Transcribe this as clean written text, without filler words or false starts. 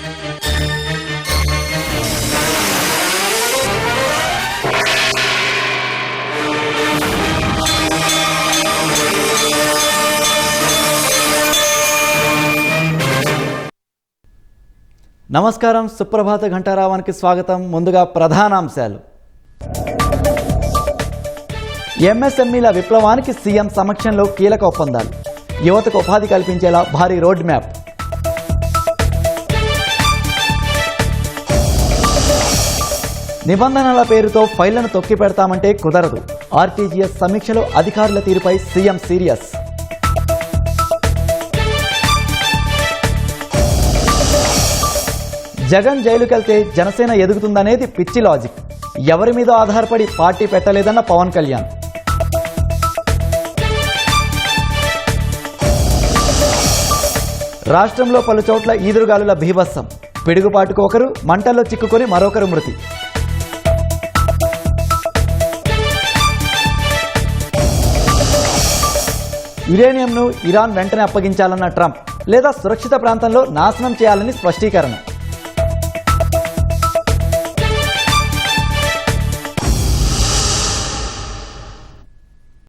నమస్కారం, సుప్రభాత ఘంటారావానికి స్వాగతం. ముందుగా ప్రధానాంశాలు. ఎంఎస్ఎంఈల విప్లవానికి సీఎం సమక్షంలో కీలక ఒప్పందాలు. యువతకు ఉపాధి కల్పించేలా భారీ రోడ్ మ్యాప్. నిబంధనల పేరుతో ఫైళ్లను తొక్కి పెడతామంటే కుదరదు. ఆర్టీజీఎస్ సమీక్షలో అధికారుల తీరుపై సీఎం సీరియస్. జగన్ జైలుకెళ్తే జనసేన ఎదుగుతుందనేది పిచ్చి లాజిక్. ఎవరి మీద ఆధారపడి పార్టీ పెట్టలేదన్న పవన్ కళ్యాణ్. రాష్ట్రంలో పలు చోట్ల ఈదురుగాలుల బీభత్సం. పిడుగుపాటుకు ఒకరు, మంటల్లో చిక్కుకొని మరొకరు మృతి. యురేనియంను ఇరాన్ వెంటనే అప్పగించాలన్న ట్రంప్, లేదా సురక్షిత ప్రాంతంలో నాశనం చేయాలని స్పష్టీకరణ.